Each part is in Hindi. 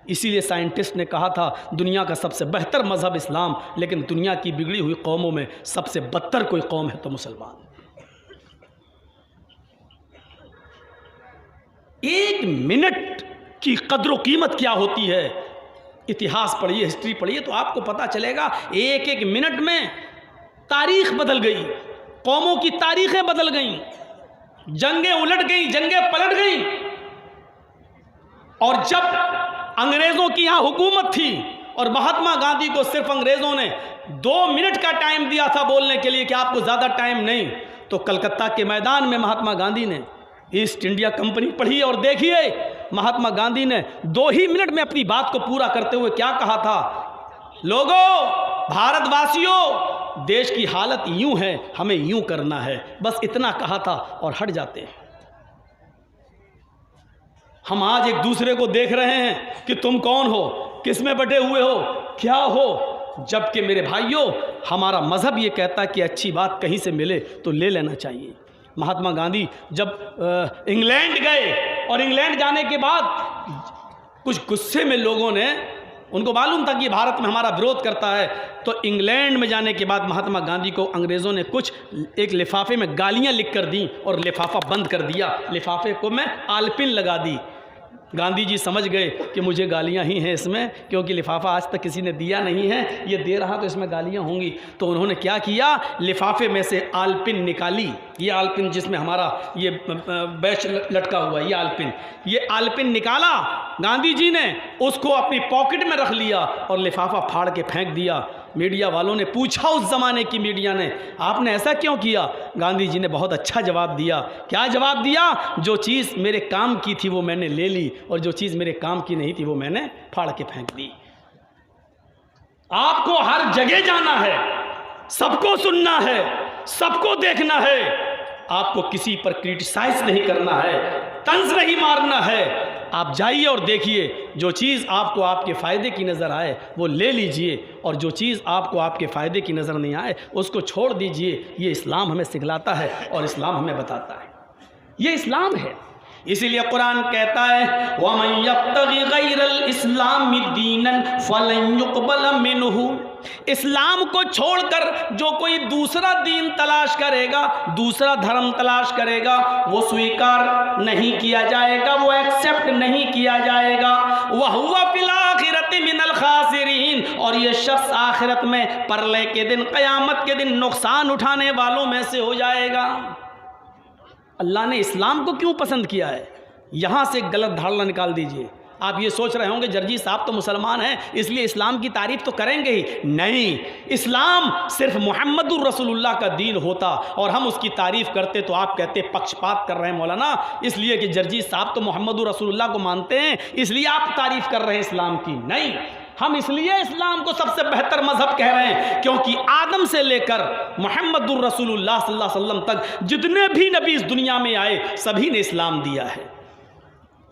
इसीलिए साइंटिस्ट ने कहा था दुनिया का सबसे बेहतर मज़हब इस्लाम, लेकिन दुनिया की बिगड़ी हुई कौमों में सबसे बदतर कोई कौम है तो मुसलमान। एक मिनट की कद्र कीमत क्या होती है, इतिहास पढ़िए, हिस्ट्री पढ़िए तो आपको पता चलेगा। एक एक मिनट में तारीख बदल गई, कौमों की तारीखें बदल गईं, जंगें उलट गईं, जंगें पलट गईं। और जब अंग्रेज़ों की यहाँ हुकूमत थी और महात्मा गांधी को सिर्फ अंग्रेज़ों ने 2 मिनट का टाइम दिया था बोलने के लिए कि आपको ज़्यादा टाइम नहीं, तो कलकत्ता के मैदान में महात्मा गांधी ने ईस्ट इंडिया कंपनी पढ़ी और देखिए महात्मा गांधी ने 2 ही मिनट में अपनी बात को पूरा करते हुए क्या कहा था, लोगों, भारतवासियों, देश की हालत यूं है, हमें यूं करना है, बस इतना कहा था और हट जाते हैं। हम आज एक दूसरे को देख रहे हैं कि तुम कौन हो, किस में बटे हुए हो, क्या हो, जबकि मेरे भाइयों हमारा मज़हब ये कहता है कि अच्छी बात कहीं से मिले तो ले लेना चाहिए। महात्मा गांधी जब इंग्लैंड गए और इंग्लैंड जाने के बाद कुछ गुस्से में लोगों ने, उनको मालूम था कि भारत में हमारा विरोध करता है, तो इंग्लैंड में जाने के बाद महात्मा गांधी को अंग्रेज़ों ने कुछ एक लिफाफे में गालियां लिख कर दी और लिफाफा बंद कर दिया, लिफाफे को मैं आलपिन लगा दी। गांधी जी समझ गए कि मुझे गालियां ही हैं इसमें, क्योंकि लिफाफा आज तक किसी ने दिया नहीं है, ये दे रहा तो इसमें गालियां होंगी। तो उन्होंने क्या किया, लिफाफे में से आलपिन निकाली, ये आलपिन जिसमें हमारा ये बैच लटका हुआ है, ये आलपिन निकाला गांधी जी ने, उसको अपनी पॉकेट में रख लिया और लिफाफा फाड़ के फेंक दिया। मीडिया वालों ने पूछा, उस ज़माने की मीडिया ने, आपने ऐसा क्यों किया? गांधी जी ने बहुत अच्छा जवाब दिया। क्या जवाब दिया? जो चीज़ मेरे काम की थी वो मैंने ले ली और जो चीज़ मेरे काम की नहीं थी वो मैंने फाड़ के फेंक दी। आपको हर जगह जाना है, सबको सुनना है, सबको देखना है, आपको किसी पर क्रिटिसाइज नहीं करना है, तंज नहीं मारना है। आप जाइए और देखिए, जो चीज़ आपको आपके फ़ायदे की नज़र आए वो ले लीजिए और जो चीज़ आपको आपके फ़ायदे की नज़र नहीं आए उसको छोड़ दीजिए। ये इस्लाम हमें सिखलाता है और इस्लाम हमें बताता है, ये इस्लाम है। इसीलिए कुरान कहता है वमन यब्तगी गैरल इस्लामी दीनन फलन युक़बल मिन्हु, इस्लाम को छोड़कर जो कोई दूसरा दीन तलाश करेगा, दूसरा धर्म तलाश करेगा, वो स्वीकार नहीं किया जाएगा, वो एक्सेप्ट नहीं किया जाएगा। वहुवा फिल आखिरति मिनल खासिरीन, और ये शख्स आखिरत में परले के दिन, क़यामत के दिन नुकसान उठाने वालों में से हो जाएगा। अल्लाह ने इस्लाम को क्यों पसंद किया है, यहाँ से गलत धारणा निकाल दीजिए। आप ये सोच रहे होंगे जर्जी साहब तो मुसलमान हैं इसलिए इस्लाम की तारीफ़ तो करेंगे ही, नहीं, इस्लाम सिर्फ मुहम्मदुर रसूलुल्लाह का दीन होता और हम उसकी तारीफ़ करते तो आप कहते पक्षपात कर रहे हैं मौलाना, इसलिए कि जर्जी साहब तो मुहम्मदुर रसूलुल्लाह को मानते हैं इसलिए आप तारीफ़ कर रहे हैं इस्लाम की। नहीं, हम इसलिए इस्लाम को सबसे बेहतर मज़हब कह रहे हैं क्योंकि आदम से लेकर मुहम्मदुर रसूलुल्लाह सल्लल्लाहु अलैहि वसल्लम तक जितने भी नबी इस दुनिया में आए सभी ने इस्लाम दिया है।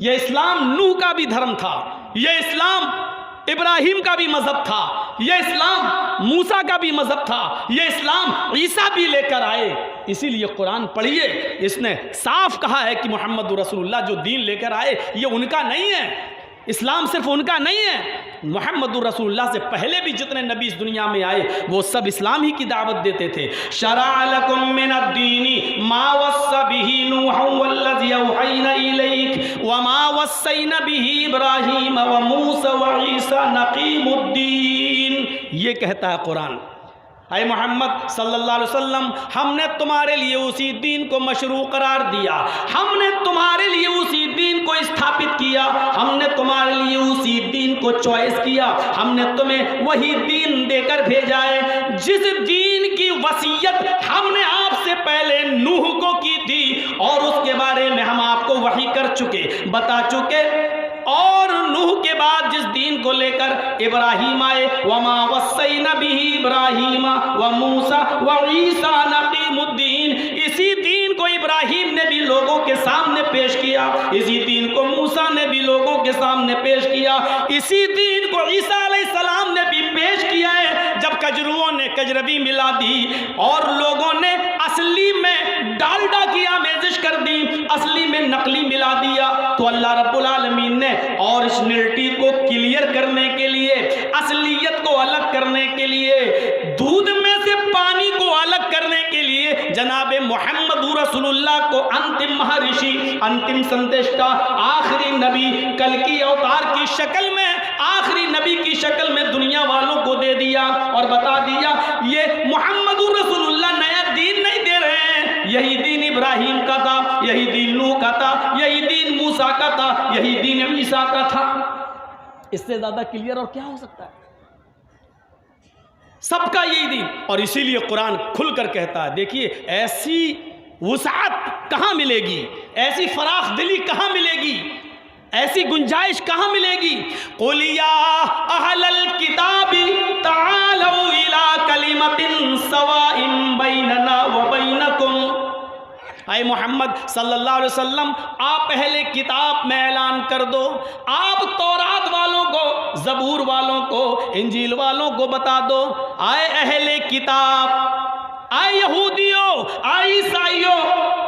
यह इस्लाम नूह का भी धर्म था, यह इस्लाम इब्राहिम का भी मज़हब था, यह इस्लाम मूसा का भी मज़हब था, यह इस्लाम ईसा भी लेकर आए। इसीलिए कुरान पढ़िए, इसने साफ कहा है कि मुहम्मदुर रसूलुल्लाह जो दीन लेकर आए ये उनका नहीं है, इस्लाम सिर्फ उनका नहीं है। मुहम्मदुर रसूलुल्लाह से पहले भी जितने नबी इस दुनिया में आए वो सब इस्लाम ही की दावत देते थे। शरअ लकुम मिनद्दीनि मा वस्सा बिही नूहन वल्लज़ी औहैना इलैक व मा वस्सैना बिही इब्राहीम व मूसा व ईसा नक़ीमुद्दीन, ये कहता है कुरान। ऐ मोहम्मद सल्लल्लाहु अलैहि वसल्लम, हमने तुम्हारे लिए उसी दीन को मशरू करार दिया, हमने तुम्हारे लिए उसी दीन को स्थापित किया, हमने तुम्हारे लिए उसी दीन को चॉइस किया, हमने तुम्हें वही दीन देकर भेजा है जिस दीन की वसीयत हमने आपसे पहले नूह को की थी और उसके बारे में हम आपको वही कर चुके, बता चुके। और नूह के बाद जिस दीन को लेकर इब्राहीम आए, वमा वस्सैना बिही इब्राहीम व मूसा व ईसा नक़ीमुद्दीन, इसी दीन दीन को इब्राहिम ने भी लोगों के सामने पेश किया, इसी दीन को मूसा ने भी लोगों के सामने पेश किया, इसी दीन को ईसा अलैहिस्सलाम ने भी पेश किया है। जब कजरुओं ने कजरवी मिला दी और लोगों ने असली में डालडा की आमेजिश कर दी, असली में नकली मिला दिया, तो अल्लाह रब्बुल आलमीन ने ओरिजिनलिटी को क्लियर करने के लिए, असलियत को अलग करने के लिए, दूध में से पानी को अलग करने के लिए जनाबे मोहम्मद रसूलुल्लाह को अंतिम महर्षि, अंतिम संदेशता, आखिरी नबी, कल की अवतार की शक्ल में, आखिरी नबी की शक्ल में दुनिया वालों को दे दिया और बता दिया ये मोहम्मद रसूलुल्लाह नया दीन नहीं दे रहे हैं, यही दीन इब्राहिम का था, यही दीन नूह का था, यही दीन मूसा का था, यही दीन ईसा का था। इससे ज्यादा क्लियर और क्या हो सकता है? सबका यही दीन। और इसीलिए कुरान खुलकर कहता है, देखिए ऐसी वुसाअत कहां मिलेगी, ऐसी फराख दिली कहां मिलेगी, ऐसी गुंजाइश कहां मिलेगी। कुल या अहलल किताबी तालौ इला कलिमतिन सवाइन बैनना व बैनकुम। आए मोहम्मद सल्लल्लाहु अलैहि वसल्लम, आप पहले किताब में ऐलान कर दो, आप तौरात वालों को, ज़बूर वालों को, इंजील वालों को बता दो, आए अहले किताब, आए यहूदियों, आए ईसाइयों,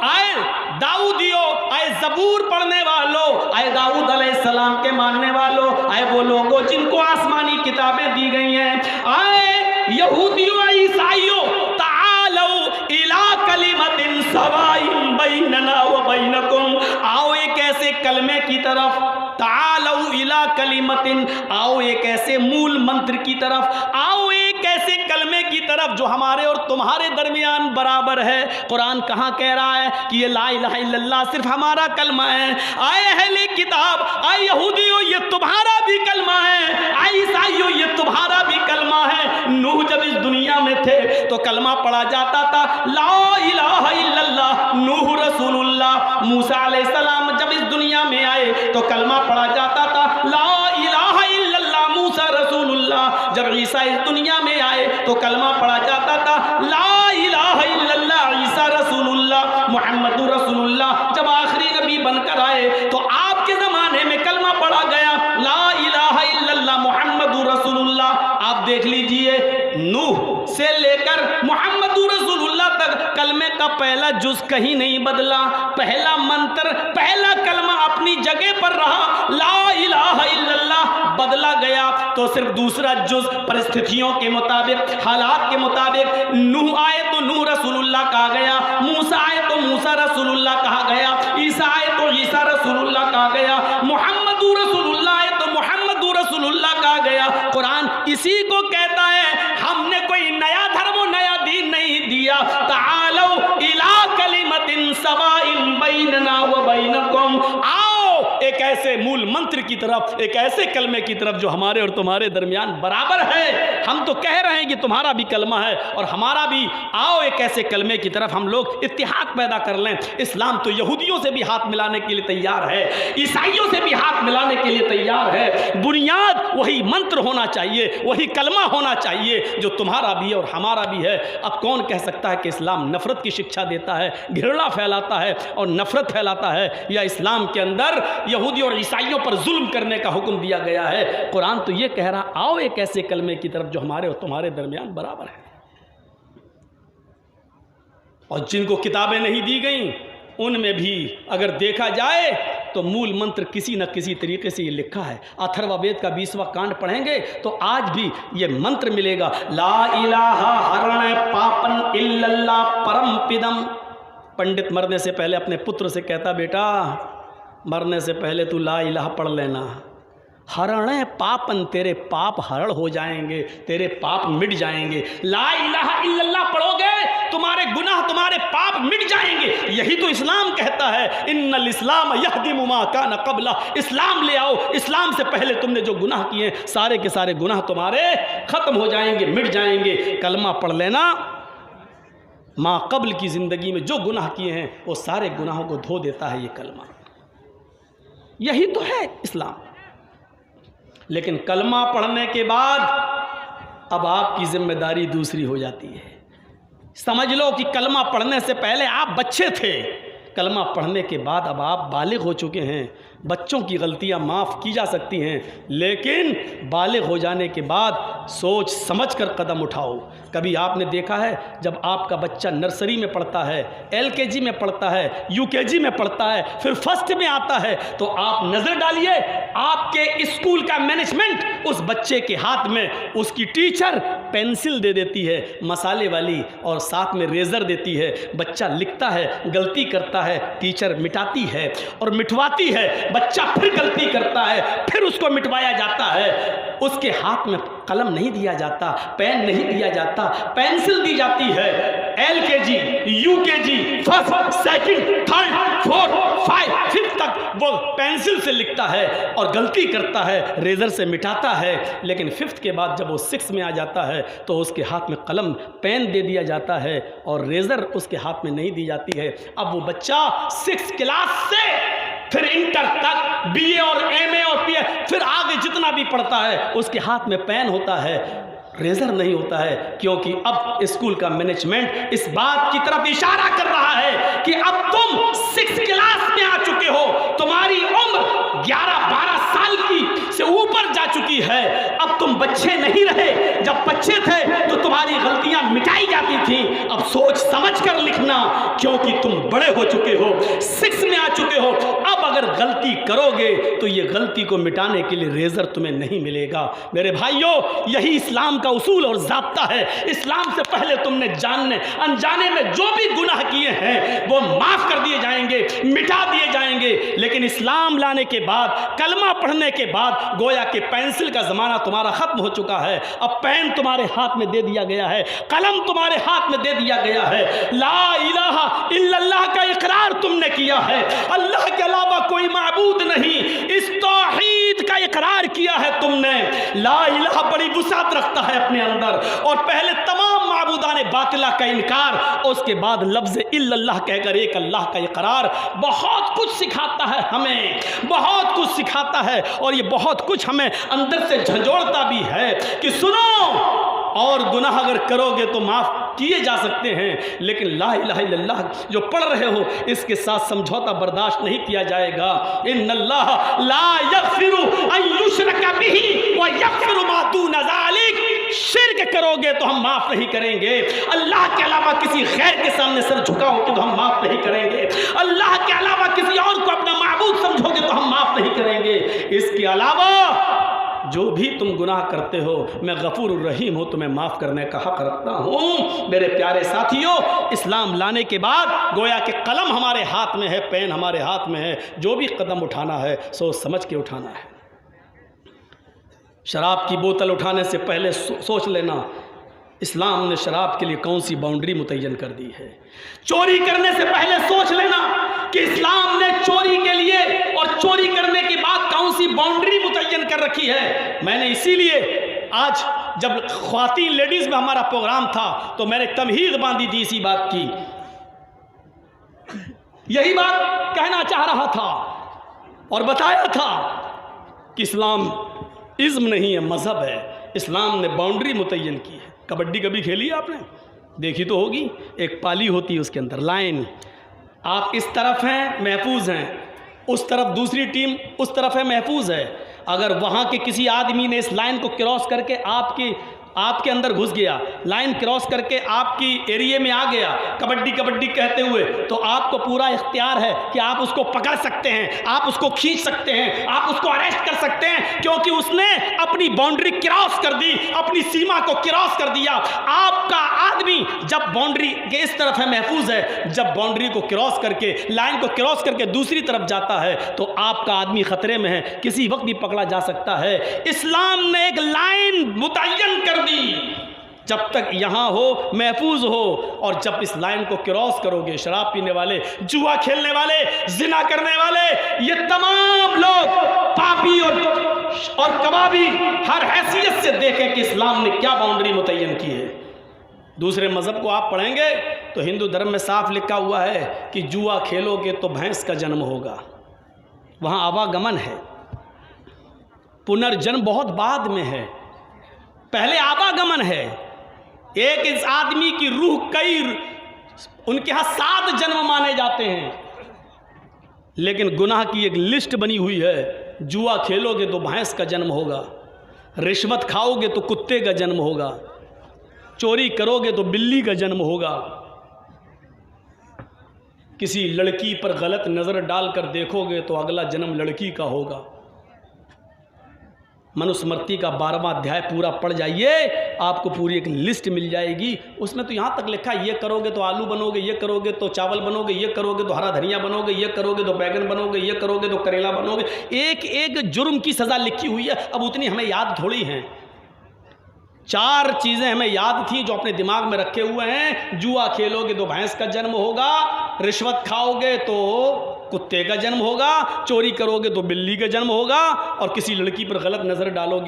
आए दाऊदियों, आए ज़बूर पढ़ने वालों, आए दाऊद अलैहिस्सलाम के मानने वालों, आए वो लोगों जिनको आसमानी किताबें दी गई हैं, आए यहूदियों, ईसाइयों, तालौ इला कलिमतिन सवाइन बैनना व बैनकुम, आओ एक ऐसे कलमे की तरफ, तालौ इला कलिमतिन, आओ एक ऐसे मूल मंत्र की तरफ, आओ एक ऐसे कलमे की तरफ जो हमारे और तुम्हारे दरमियान बराबर है। कुरान कहाँ कह रहा है कि ये ला इलाहा इल्लल्लाह सिर्फ हमारा कलमा है। आए अहले किताब, आए यहूदियों, ये तुम्हारा भी कलमा है, आए ईसाइयों, ये तुम्हारा भी कलमा है। नूह जब इस दुनिया में थे तो कलमा पढ़ा जाता था ला इलाहा इल्लल्लाह, नूह रसूलुल्लाह। मूसा अलैहिस्सलाम जब इस दुनिया में आए तो कलमा पढ़ा जाता था ला इलाहा इल्लल्लाह, मूसा रसूलुल्लाह। जब ईसा इस दुनिया में आए तो कलमा पढ़ा जाता था ला इलाहा इल्लल्लाह, ईसा रसूलुल्लाह, मोहम्मद रसूलुल्लाह। जब आखिरी नबी बनकर आए तो आपके ज़माने में कलमा पढ़ा गया ला इलाहा इल्लल्लाह, मोहम्मद रसूलुल्लाह। आप देख लीजिए, नूह से लेकर मोहम्मद रसूलुल्लाह तक कलमे का पहला जुज कहीं नहीं बदला, पहला मंत्र, पहला कलमा अपनी जगह पर रहा, ला इलाहा इल्लल्लाह। बदला गया तो सिर्फ दूसरा जुज परिस्थितियों के मुताबिक, हालात के मुताबिक। नूह आए तो नूह रसूलुल्लाह कहा गया, मूसा आए तो मूसा रसूलुल्लाह कहा गया, ईसा आए तो ईसा रसूलुल्लाह कहा गया, मोहम्मद रसूलुल्लाह आए तो मोहम्मद रसूलुल्लाह कहा गया। कुरान इसी को कहता है, हमने कोई नया धर्म, नया दीन नहीं दिया। तालौ इला कलिमतिन सवाइन बैनना व बैनकुम, आओ एक ऐसे मूल मंत्र की तरफ, एक ऐसे कलमे की तरफ जो हमारे और तुम्हारे दरमियान बराबर है। हम तो कह रहे हैं कि तुम्हारा भी कलमा है और हमारा भी, आओ एक ऐसे कलमे की तरफ हम लोग इत्तिहाद पैदा कर लें। इस्लाम तो यहूदियों से भी हाथ मिलाने के लिए तैयार है, ईसाइयों से भी हाथ मिलाने के लिए तैयार है। बुनियाद वही मंत्र होना चाहिए, वही कलमा होना चाहिए जो तुम्हारा भी है और हमारा भी है। अब कौन कह सकता है कि इस्लाम नफरत की शिक्षा देता है, घृणा फैलाता है और नफरत फैलाता है, या इस्लाम के अंदर यहूदी और ईसाइयों पर जुल्म करने का हुक्म दिया गया है? कुरान तो ये कह रहा, आओ एक ऐसे कलमे की तरफ जो हमारे और तुम्हारे दरमियान बराबर है। और जिनको किताबें नहीं दी गई उनमें भी अगर देखा जाए तो मूल मंत्र किसी न किसी तरीके से ये लिखा है। अथर्ववेद का 20वां कांड पढ़ेंगे तो आज भी ये मंत्र मिलेगा, ला इलाहा हरण पापन इल्लल्लाह परम पिदम। पंडित मरने से पहले अपने पुत्र से कहता, बेटा मरने से पहले तू ला इलाहा पढ़ लेना, हरण पापन, तेरे पाप हरण हो जाएंगे, तेरे पाप मिट जाएंगे। ला इलाहा इल्लल्लाह पढ़ोगे तुम्हारे गुनाह, तुम्हारे पाप मिट जाएंगे। यही तो इस्लाम कहता है, इन्नल इस्लाम यहदिमु मा कान क़ब्ला। इस्लाम ले आओ, इस्लाम से पहले तुमने जो गुनाह किए सारे के सारे गुनाह तुम्हारे खत्म हो जाएंगे, मिट जाएंगे। कलमा पढ़ लेना, माँ कब्ल की ज़िंदगी में जो गुनाह किए हैं वो सारे गुनाहों को धो देता है ये कलमा। यही तो है इस्लाम। लेकिन कलमा पढ़ने के बाद अब आपकी जिम्मेदारी दूसरी हो जाती है। समझ लो कि कलमा पढ़ने से पहले आप बच्चे थे, कलमा पढ़ने के बाद अब आप बालिग हो चुके हैं। बच्चों की गलतियां माफ़ की जा सकती हैं, लेकिन बालिग हो जाने के बाद सोच समझ कर कदम उठाओ। कभी आपने देखा है जब आपका बच्चा नर्सरी में पढ़ता है, LKG में पढ़ता है, UKG में पढ़ता है, फिर फर्स्ट में आता है, तो आप नज़र डालिए आपके स्कूल का मैनेजमेंट उस बच्चे के हाथ में उसकी टीचर पेंसिल दे देती है मसाले वाली और साथ में रेज़र देती है। बच्चा लिखता है, गलती करता है, टीचर मिटाती है और मिटवाती है। बच्चा फिर गलती करता है, फिर उसको मिटवाया जाता है। उसके हाथ में कलम नहीं दिया जाता, पेन नहीं दिया जाता, पेंसिल दी जाती है। LKG, UKG, first, second, third, fourth, 5, 5 तक वो पेंसिल से लिखता है और गलती करता है, रेजर से मिटाता है। लेकिन 5th के बाद जब वो 6 में आ जाता है तो उसके हाथ में कलम, पेन दे दिया जाता है और रेजर उसके हाथ में नहीं दी जाती है। अब वो बच्चा 6th क्लास से फिर इंटर तक BA और MA और PA फिर आगे जितना भी पढ़ता है उसके हाथ में पेन होता है, रेजर नहीं होता है, क्योंकि अब स्कूल का मैनेजमेंट इस बात की तरफ इशारा कर रहा है कि अब तुम 6th क्लास में आ चुके हो, तुम्हारी उम्र 11-12 साल की से ऊपर जा चुकी है। अब तुम बच्चे नहीं रहे, जब बच्चे थे तो तुम्हारी गलतियां मिटाई जाती थी। अब सोच समझ कर लिखना, क्योंकि तुम बड़े हो चुके हो, 6 में आ चुके हो। अब अगर गलती करोगे तो ये गलती को मिटाने के लिए रेजर तुम्हें नहीं मिलेगा। मेरे भाइयों, यही इस्लाम का उसूल और ज़ाब्ता है। इस्लाम से पहले तुमने जानने अनजाने में जो भी गुनाह किए हैं वो माफ़ कर दिए जाएंगे, मिटा दिए जाएंगे। लेकिन इस्लाम लाने के बाद, कलमा पढ़ने के बाद गोया कि पेंसिल का ज़माना तुम्हारा ख़त्म हो चुका है। अब पेन तुम्हारे हाथ में दे दिया गया है, कलम तुम्हारे हाथ में दे दिया गया है। ला इलाहा इल्लल्लाह का इकरार तुमने किया है, अल्लाह के अलावा कोई माबूद नहीं, इस तौहीद का इकरार किया है तुमने। ला इलाहा बड़ी वुसात रखता है अपने अंदर, और पहले तमाम माबूदाने बातिला का इनकार, उसके बाद लफ्ज़ इल्लल्लाह कहकर एक अल्लाह का इकरार बहुत कुछ सिखाता है हमें, बहुत कुछ सिखाता है। और ये बहुत कुछ हमें अंदर से झंझोड़ता भी है कि सुनो, और गुनाह अगर करोगे तो माफ़ किए जा सकते हैं, लेकिन ला इलाहा इल्लल्लाह जो पढ़ रहे हो इसके साथ समझौता बर्दाश्त नहीं किया जाएगा। इन्नल्लाह ला यग़फ़िरु अन युश्रका बिही व यग़फ़िरु मा दूना ज़ालिक। शिर्क करोगे तो हम माफ़ नहीं करेंगे। अल्लाह के अलावा किसी गैर के सामने सर झुकाओगे तो हम माफ़ नहीं करेंगे। अल्लाह के अलावा किसी और को अपना माबूद समझोगे तो हम माफ़ नहीं करेंगे। इसके अलावा जो भी तुम गुनाह करते हो, मैं गफूर रहीम हूँ, तुम्हें माफ़ करने का हक़ रखता हूँ। मेरे प्यारे साथियों, इस्लाम लाने के बाद गोया कि कलम हमारे हाथ में है, पेन हमारे हाथ में है, जो भी कदम उठाना है सोच समझ के उठाना है। शराब की बोतल उठाने से पहले सोच लेना इस्लाम ने शराब के लिए कौन सी बाउंड्री मुतय्यन कर दी है। चोरी करने से पहले सोच लेना कि इस्लाम ने चोरी के लिए और चोरी करने के बाद कौन सी बाउंड्री मुतय्यन कर रखी है। मैंने इसीलिए आज जब ख्वातीन लेडीज़ में हमारा प्रोग्राम था तो मैंने तमहीद बांधी थी इसी बात की, यही बात कहना चाह रहा था और बताया था कि इस्लाम इज़्म नहीं है, मज़हब है। इस्लाम ने बाउंड्री मुतय्यन की है। कबड्डी कभी खेली है आपने? देखी तो होगी, एक पाली होती है, उसके अंदर लाइन, आप इस तरफ हैं महफूज हैं, उस तरफ दूसरी टीम उस तरफ है महफूज है। अगर वहाँ के किसी आदमी ने इस लाइन को क्रॉस करके आपके अंदर घुस गया, लाइन क्रॉस करके आपकी एरिया में आ गया कबड्डी कबड्डी कहते हुए, तो आपको पूरा इख्तियार है कि आप उसको पकड़ सकते हैं, आप उसको खींच सकते हैं, आप उसको अरेस्ट कर सकते हैं, क्योंकि उसने अपनी बाउंड्री क्रॉस कर दी, अपनी सीमा को क्रॉस कर दिया। आपका आदमी जब बाउंड्री के इस तरफ है महफूज है, जब बाउंड्री को क्रॉस करके, लाइन को क्रॉस करके दूसरी तरफ जाता है तो आपका आदमी खतरे में है, किसी वक्त भी पकड़ा जा सकता है। इस्लाम ने एक लाइन मुतय्यन कर दी, जब तक यहाँ हो महफूज हो, और जब इस लाइन को क्रॉस करोगे, शराब पीने वाले, जुआ खेलने वाले, जिना करने वाले, ये तमाम लोग पापी और कबाबी हर हैसियत से देखें कि इस्लाम ने क्या बाउंड्री मुतय्यन की है। दूसरे मज़हब को आप पढ़ेंगे तो हिंदू धर्म में साफ लिखा हुआ है कि जुआ खेलोगे तो भैंस का जन्म होगा, वहाँ आवागमन है, पुनर्जन्म बहुत बाद में है, पहले आवागमन है। एक इस आदमी की रूह कई, उनके यहाँ 7 जन्म माने जाते हैं, लेकिन गुनाह की एक लिस्ट बनी हुई है। जुआ खेलोगे तो भैंस का जन्म होगा, रिश्वत खाओगे तो कुत्ते का जन्म होगा, चोरी करोगे तो बिल्ली का जन्म होगा, किसी लड़की पर गलत नज़र डालकर देखोगे तो अगला जन्म लड़की का होगा। मनुस्मृति का 12वां अध्याय पूरा पढ़ जाइए, आपको पूरी एक लिस्ट मिल जाएगी। उसमें तो यहाँ तक लिखा है, ये करोगे तो आलू बनोगे, ये करोगे तो चावल बनोगे, ये करोगे तो हरा धनिया बनोगे, ये करोगे तो बैगन बनोगे, ये करोगे तो करेला बनोगे। एक एक जुर्म की सज़ा लिखी हुई है। अब उतनी हमें याद थोड़ी हैं। 4 चीज़ें हमें याद थी जो अपने दिमाग में रखे हुए हैं। जुआ खेलोगे तो भैंस का जन्म होगा, रिश्वत खाओगे तो कुत्ते का जन्म होगा, चोरी करोगे तो बिल्ली का जन्म होगा, और किसी लड़की पर गलत नज़र डालोगे